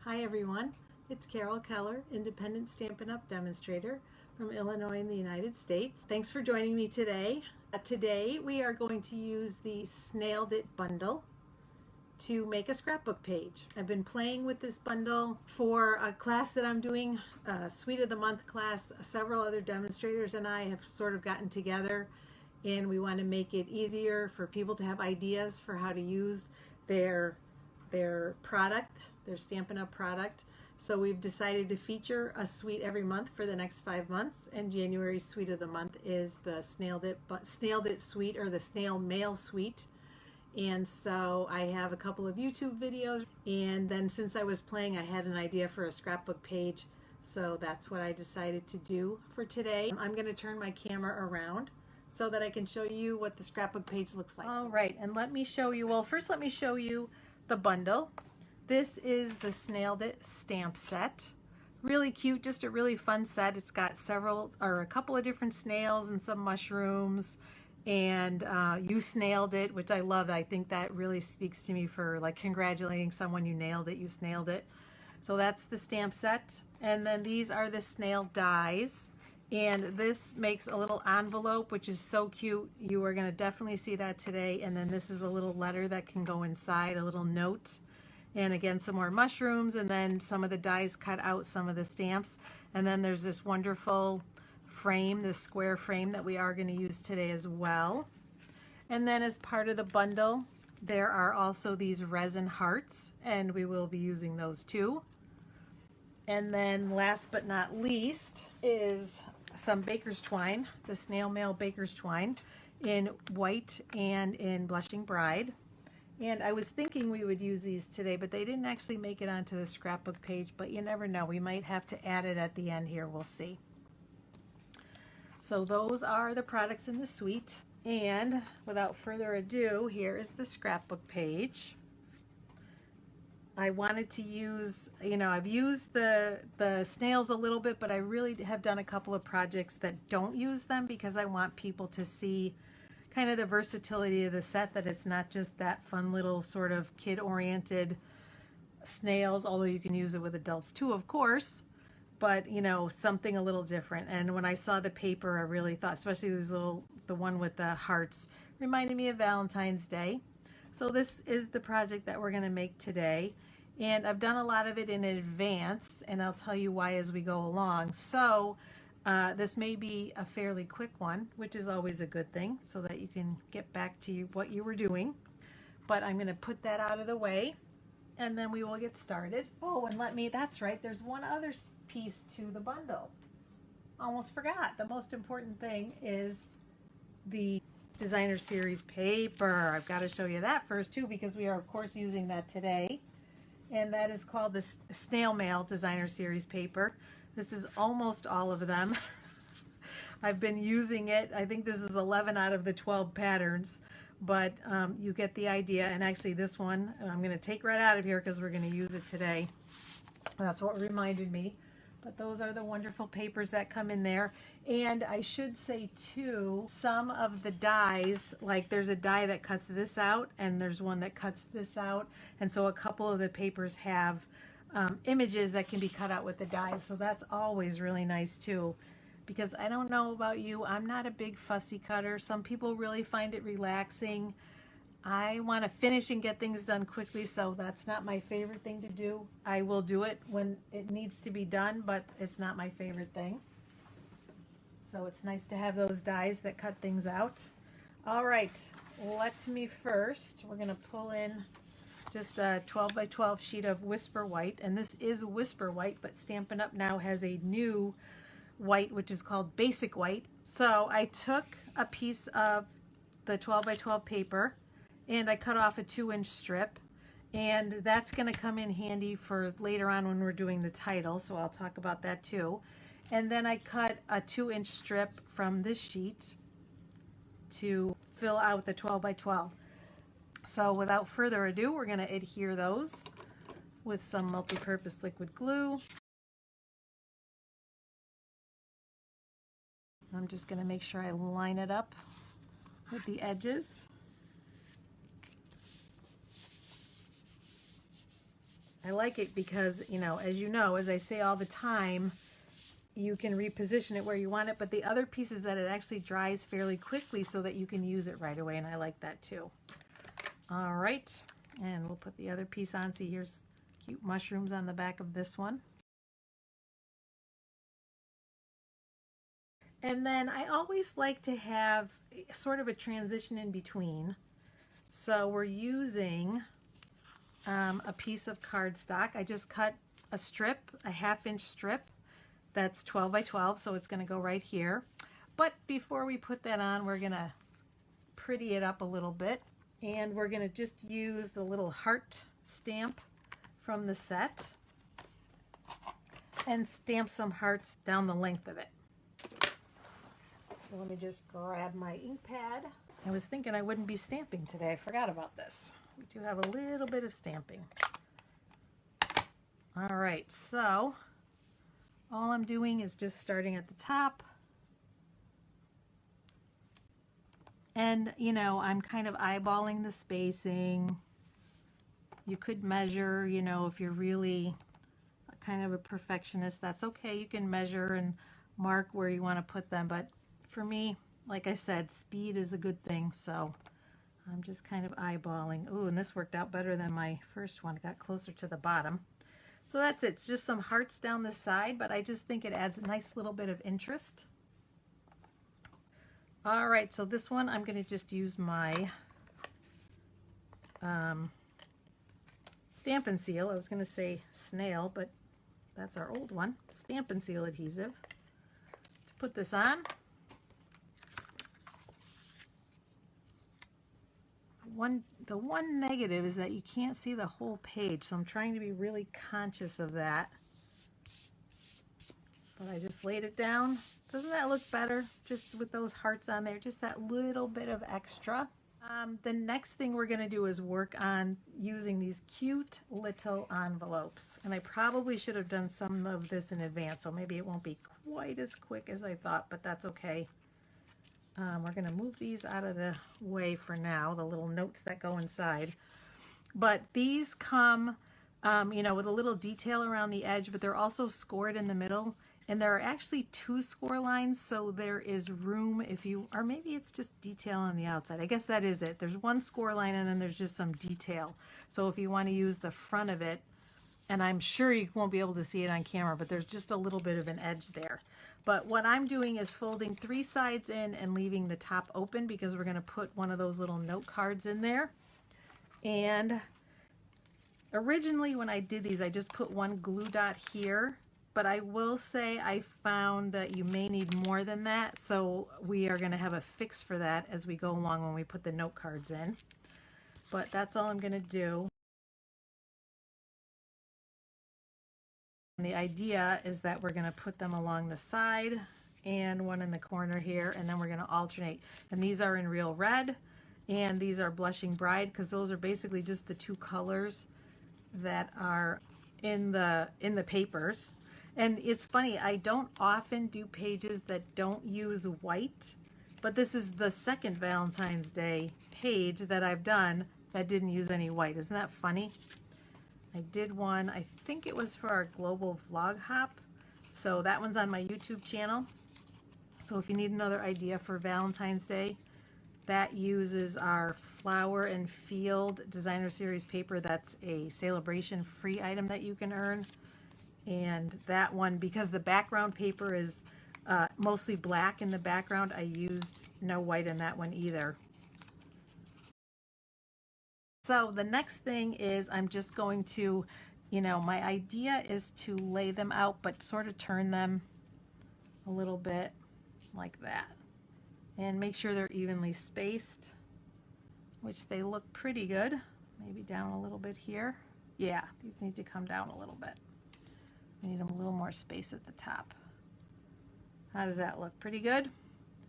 Hi everyone, it's Carol Keller, Independent Stampin' Up! Demonstrator from Illinois in the United States. Thanks for joining me today. Today we are going to use the Snailed It bundle to make a scrapbook page. I've been playing with this bundle for a class that I'm doing, a Suite of the Month class. Several other demonstrators and I have sort of gotten together and we want to make it easier for people to have ideas for how to use their product, their Stampin' Up! Product. So we've decided to feature a suite every month for the next 5 months, and January's Suite of the Month is the Snailed It Suite, or the Snail Mail Suite. And so I have a couple of YouTube videos, and then since I was playing I had an idea for a scrapbook page, so that's what I decided to do for today. I'm going to turn my camera around so that I can show you what the scrapbook page looks like. All right, and let me show you, well first let me show you the bundle. This is the Snailed It stamp set. Really cute, just a really fun set. It's got a couple of different snails and some mushrooms, and you snailed it, which I love. I think that really speaks to me for like congratulating someone. You nailed it, you snailed it. So that's the stamp set. And then these are the snail dies. And this makes a little envelope, which is so cute. You are going to definitely see that today. And then this is a little letter that can go inside, a little note. And again, some more mushrooms, and then some of the dies cut out some of the stamps. And then there's this wonderful frame, this square frame that we are going to use today as well. And then as part of the bundle, there are also these resin hearts, and we will be using those too. And then last but not least is some baker's twine, the snail mail baker's twine in white and in blushing bride. And I was thinking we would use these today, but they didn't actually make it onto the scrapbook page, but you never know, we might have to add it at the end here, we'll see. So those are the products in the suite, and without further ado, here is the scrapbook page. I wanted to use, I've used the snails a little bit, but I really have done a couple of projects that don't use them because I want people to see kind of the versatility of the set, that it's not just that fun little sort of kid-oriented snails, although you can use it with adults too, of course, but something a little different. And when I saw the paper, I really thought, especially the one with the hearts, reminded me of Valentine's Day. So this is the project that we're going to make today, and I've done a lot of it in advance, and I'll tell you why as we go along. So this may be a fairly quick one, which is always a good thing, so that you can get back to what you were doing. But I'm going to put that out of the way, and then we will get started. Oh, and that's right, there's one other piece to the bundle. Almost forgot. The most important thing is the Designer Series paper. I've got to show you that first too, because we are of course using that today, and that is called the Snail Mail Designer Series paper. This is almost all of them. I've been using it. I think this is 11 out of the 12 patterns, but you get the idea. And actually this one I'm going to take right out of here because we're going to use it today. That's what reminded me. But those are the wonderful papers that come in there. And I should say too, some of the dies, like there's a die that cuts this out and there's one that cuts this out. And so a couple of the papers have images that can be cut out with the dies. So that's always really nice too. Because I don't know about you, I'm not a big fussy cutter. Some people really find it relaxing. I want to finish and get things done quickly, so that's not my favorite thing to do. I will do it when it needs to be done, but it's not my favorite thing. So it's nice to have those dies that cut things out. All right, we're going to pull in just a 12 by 12 sheet of Whisper White, and this is Whisper White, but Stampin' Up! Now has a new white, which is called Basic White. So I took a piece of the 12 by 12 paper, and I cut off a 2-inch strip, and that's going to come in handy for later on when we're doing the title, so I'll talk about that too. And then I cut a 2-inch strip from this sheet to fill out the 12 by 12. So without further ado, we're going to adhere those with some multi-purpose liquid glue. I'm just going to make sure I line it up with the edges. I like it because, as you know, as I say all the time, you can reposition it where you want it, but the other piece is that it actually dries fairly quickly so that you can use it right away, and I like that too. All right, and we'll put the other piece on. See, here's cute mushrooms on the back of this one. And then I always like to have sort of a transition in between. So we're using a piece of cardstock. I just cut a strip, a 1/2-inch strip that's 12 by 12, so it's going to go right here. But before we put that on, we're going to pretty it up a little bit, and we're going to just use the little heart stamp from the set and stamp some hearts down the length of it. So let me just grab my ink pad. I was thinking I wouldn't be stamping today. I forgot about this. We do have a little bit of stamping. All right, so all I'm doing is just starting at the top. And, I'm kind of eyeballing the spacing. You could measure, if you're really kind of a perfectionist, that's okay. You can measure and mark where you want to put them. But for me, like I said, speed is a good thing. So I'm just kind of eyeballing. Ooh, and this worked out better than my first one. It got closer to the bottom. So that's it. It's just some hearts down the side, but I just think it adds a nice little bit of interest. All right, so this one I'm going to just use my Stampin' Seal. I was going to say Snail, but that's our old one. Stampin' Seal adhesive. To put this on. The one negative is that you can't see the whole page, so I'm trying to be really conscious of that. But I just laid it down. Doesn't that look better? Just with those hearts on there, just that little bit of extra. The next thing we're going to do is work on using these cute little envelopes. And I probably should have done some of this in advance, so maybe it won't be quite as quick as I thought, but that's okay. We're going to move these out of the way for now, the little notes that go inside. But these come, with a little detail around the edge, but they're also scored in the middle. And there are actually 2 score lines, so there is room if you, or maybe it's just detail on the outside. I guess that is it. There's 1 score line and then there's just some detail. So if you want to use the front of it, and I'm sure you won't be able to see it on camera, but there's just a little bit of an edge there. But what I'm doing is folding 3 sides in and leaving the top open because we're going to put one of those little note cards in there. And originally when I did these, I just put 1 glue dot here, but I will say I found that you may need more than that. So we are going to have a fix for that as we go along when we put the note cards in. But that's all I'm going to do. And the idea is that we're going to put them along the side and one in the corner here, and then we're going to alternate. And these are in Real Red, and these are Blushing Bride, because those are basically just the 2 colors that are in the papers. And it's funny, I don't often do pages that don't use white, but this is the second Valentine's Day page that I've done that didn't use any white. Isn't that funny? I did one, I think it was for our global vlog hop. So that one's on my YouTube channel. So if you need another idea for Valentine's Day, that uses our Flower and Field Designer Series paper. That's a celebration free item that you can earn. And that one, because the background paper is mostly black in the background, I used no white in that one either. So the next thing is I'm just going to, my idea is to lay them out, but sort of turn them a little bit like that. And make sure they're evenly spaced, which they look pretty good. Maybe down a little bit here. Yeah, these need to come down a little bit. We need them a little more space at the top. How does that look? Pretty good?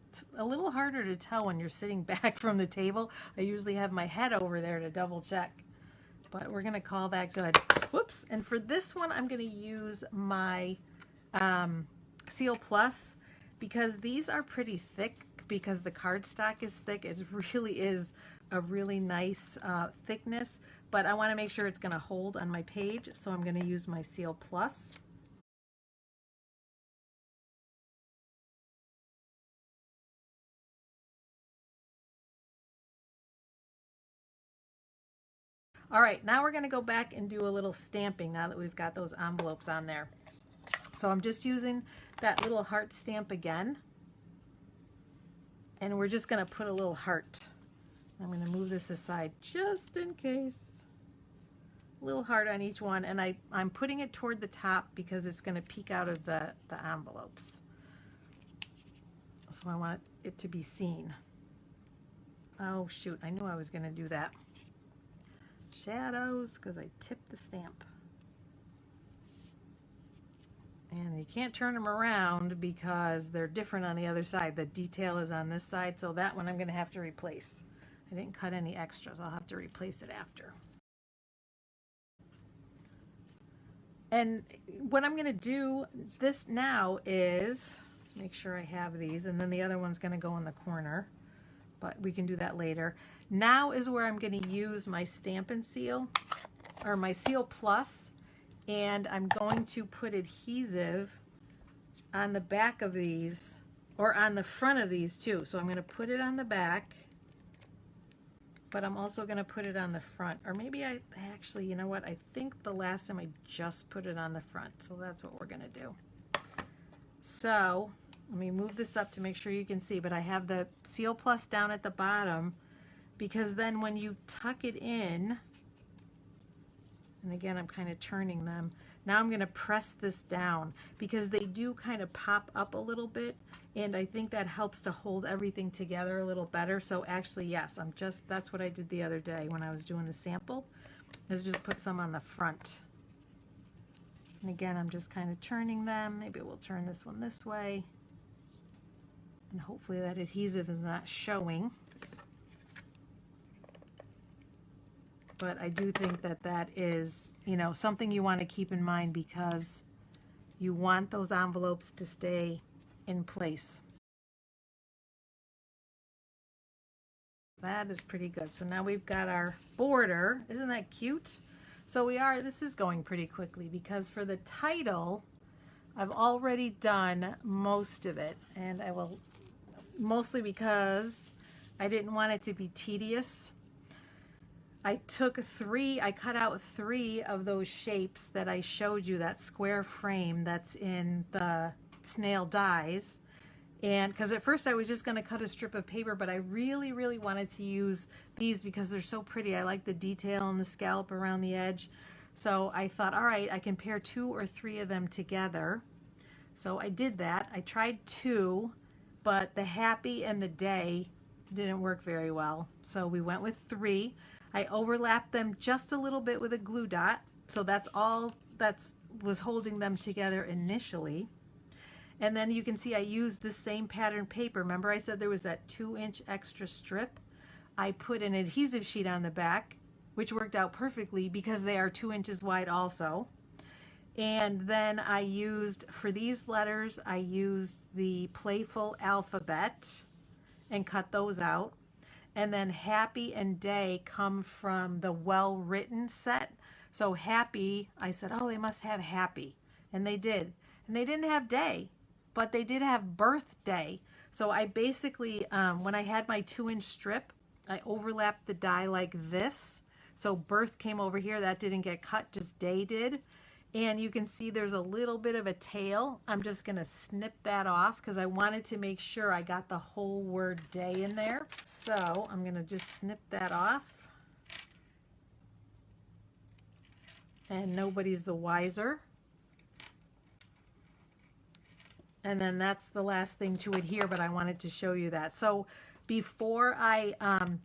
It's a little harder to tell when you're sitting back from the table. I usually have my head over there to double check, but we're going to call that good. Whoops. And for this one, I'm going to use my Seal Plus because these are pretty thick because the cardstock is thick. It really is a really nice thickness, but I want to make sure it's going to hold on my page, so I'm going to use my Seal Plus. All right, now we're going to go back and do a little stamping now that we've got those envelopes on there. So I'm just using that little heart stamp again, and we're just going to put a little heart. I'm going to move this aside just in case. A little heart on each one, and I'm putting it toward the top because it's going to peek out of the envelopes. So I want it to be seen. Oh shoot, I knew I was going to do that. Shadows, because I tipped the stamp. And you can't turn them around because they're different on the other side. The detail is on this side, so that one I'm going to have to replace. I didn't cut any extras. I'll have to replace it after. And what I'm going to do this now is, let's make sure I have these, and then the other one's going to go in the corner, but we can do that later. Now is where I'm going to use my Stampin' Seal, or my Seal Plus, and I'm going to put adhesive on the back of these, or on the front of these too. So I'm going to put it on the back, but I'm also going to put it on the front. Or maybe I actually, you know what, I think the last time I just put it on the front, so that's what we're going to do. So let me move this up to make sure you can see, but I have the Seal Plus down at the bottom, because then when you tuck it in, and again I'm kind of turning them, now I'm going to press this down because they do kind of pop up a little bit, and I think that helps to hold everything together a little better. So actually, yes, that's what I did the other day when I was doing the sample, is just put some on the front. And again, I'm just kind of turning them. Maybe we'll turn this one this way, and hopefully that adhesive is not showing. But I do think that that is, you know, something you want to keep in mind, because you want those envelopes to stay in place. That is pretty good. So now we've got our border. Isn't that cute? So this is going pretty quickly, because for the title, I've already done most of it, and I will, mostly because I didn't want it to be tedious. I cut out 3 of those shapes that I showed you, that square frame that's in the snail dies. And because at first I was just going to cut a strip of paper, but I really, really wanted to use these because they're so pretty. I like the detail and the scallop around the edge. So I thought, all right, I can pair 2 or 3 of them together. So I did that. I tried 2, but the happy and the day didn't work very well. So we went with 3. I overlapped them just a little bit with a glue dot, so that's all that was holding them together initially. And then you can see I used the same pattern paper. Remember I said there was that 2-inch extra strip? I put an adhesive sheet on the back, which worked out perfectly because they are 2 inches wide also. And then I used, for these letters, I used the Playful Alphabet and cut those out. And then happy and day come from the Well Written set. So happy, I said, oh, they must have happy. And they did. And they didn't have day, but they did have birthday. So I basically, when I had my 2-inch strip, I overlapped the die like this. So birth came over here. That didn't get cut, just day did. And you can see there's a little bit of a tail. I'm just going to snip that off because I wanted to make sure I got the whole word day in there. So I'm going to just snip that off. And nobody's the wiser. And then that's the last thing to adhere, but I wanted to show you that. So before I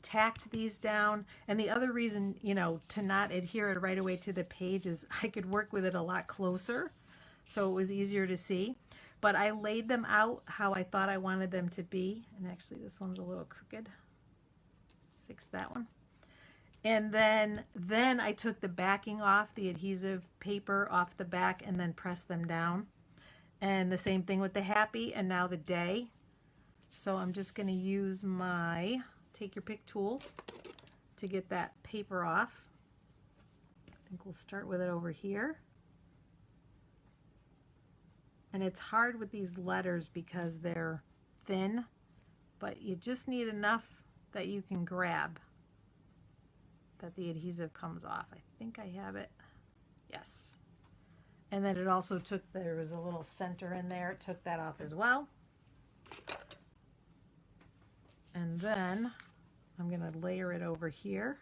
tacked these down, and the other reason, you know, to not adhere it right away to the page is I could work with it a lot closer, so it was easier to see. But I laid them out how I thought I wanted them to be. And actually this one's a little crooked. Fix that one. And then I took the backing off, the adhesive paper off the back, and then pressed them down. And the same thing with the happy and now the day. So I'm just going to use my take your pick tool to get that paper off. think we'll start with it over here. And it's hard with these letters because they're thin, but you just need enough that you can grab that the adhesive comes off. I think I have it. Yes. And then it also took, there was a little center in there, it took that off as well. And then I'm going to layer it over here.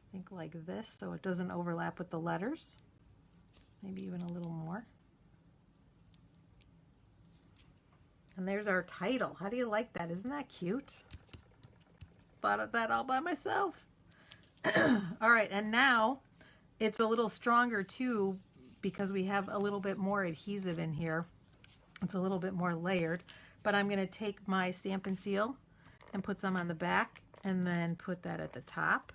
I think like this, so it doesn't overlap with the letters. Maybe even a little more. And there's our title. How do you like that? Isn't that cute? Thought of that all by myself. All right, and now it's a little stronger too because we have a little bit more adhesive in here. It's a little bit more layered, but I'm going to take my Stampin' Seal and put some on the back and then put that at the top.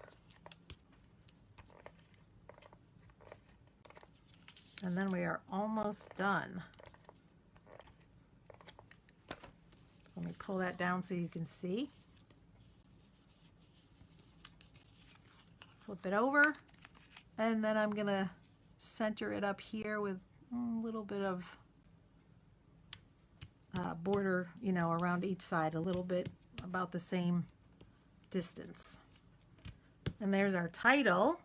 And then we are almost done. So let me pull that down so you can see. Flip it over, and then I'm gonna center it up here with a little bit of border, you know, around each side, a little bit about the same distance. And there's our title,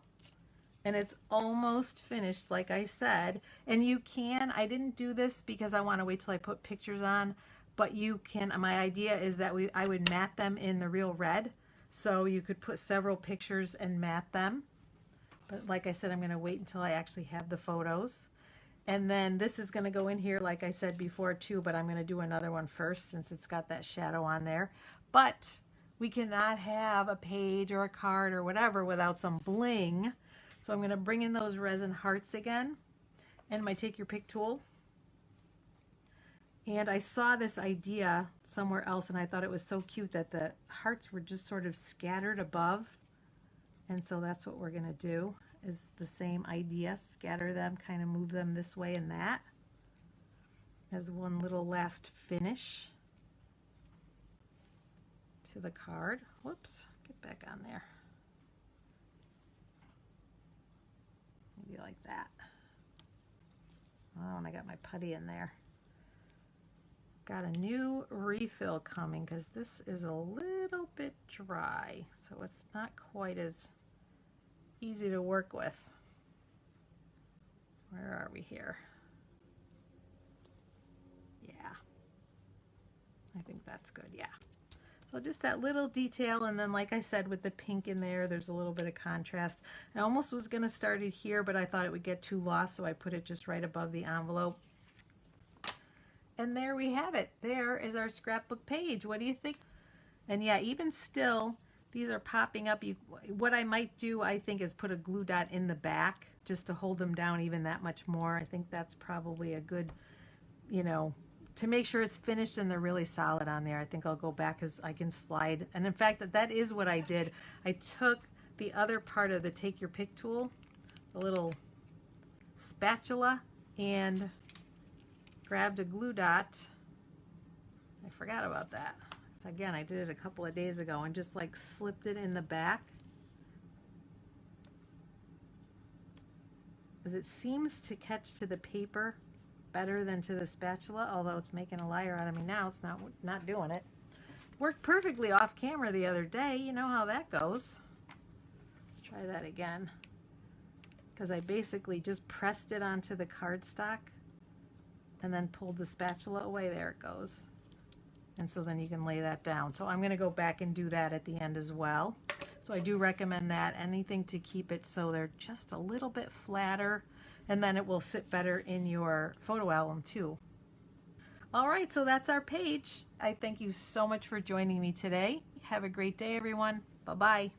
and it's almost finished, like I said. And you can, I didn't do this because I want to wait till I put pictures on, but you can, my idea is that I would mat them in the real red, so you could put several pictures and mat them. But like I said, I'm going to wait until I actually have the photos. And then this is going to go in here, like I said before too, but I'm going to do another one first since it's got that shadow on there. But we cannot have a page or a card or whatever without some bling. So I'm going to bring in those resin hearts again and my Take Your Pick tool. And I saw this idea somewhere else and I thought it was so cute that the hearts were just sort of scattered above. And so that's what we're going to do, is the same idea. Scatter them, kind of move them this way and that as one little last finish to the card. Whoops, get back on there. Maybe like that. Oh, and I got my putty in there. Got a new refill coming because this is a little bit dry, so it's not quite as easy to work with. Where are we here? Yeah, I think that's good. Yeah, so just that little detail, and then like I said, with the pink in there, there's a little bit of contrast. I almost was going to start it here, but I thought it would get too lost, so I put it just right above the envelope. And there we have it. There is our scrapbook page. What do you think? And yeah, even still, these are popping up. What I might do, I think, is put a glue dot in the back just to hold them down even that much more. I think that's probably a good, you know, to make sure it's finished and they're really solid on there. I think I'll go back as I can slide. And in fact, that is what I did. I took the other part of the Take Your Pick tool, the little spatula, and grabbed a glue dot. I forgot about that. So again, I did it a couple of days ago and just like slipped it in the back. As it seems to catch to the paper better than to the spatula, although it's making a liar out of me now. It's not doing it. Worked perfectly off camera the other day. You know how that goes. Let's try that again. Because I basically just pressed it onto the cardstock and then pulled the spatula away. There it goes. And so then you can lay that down. So I'm going to go back and do that at the end as well. So I do recommend that. Anything to keep it so they're just a little bit flatter, and then it will sit better in your photo album too. All right, so that's our page. I thank you so much for joining me today. Have a great day, everyone. Bye-bye.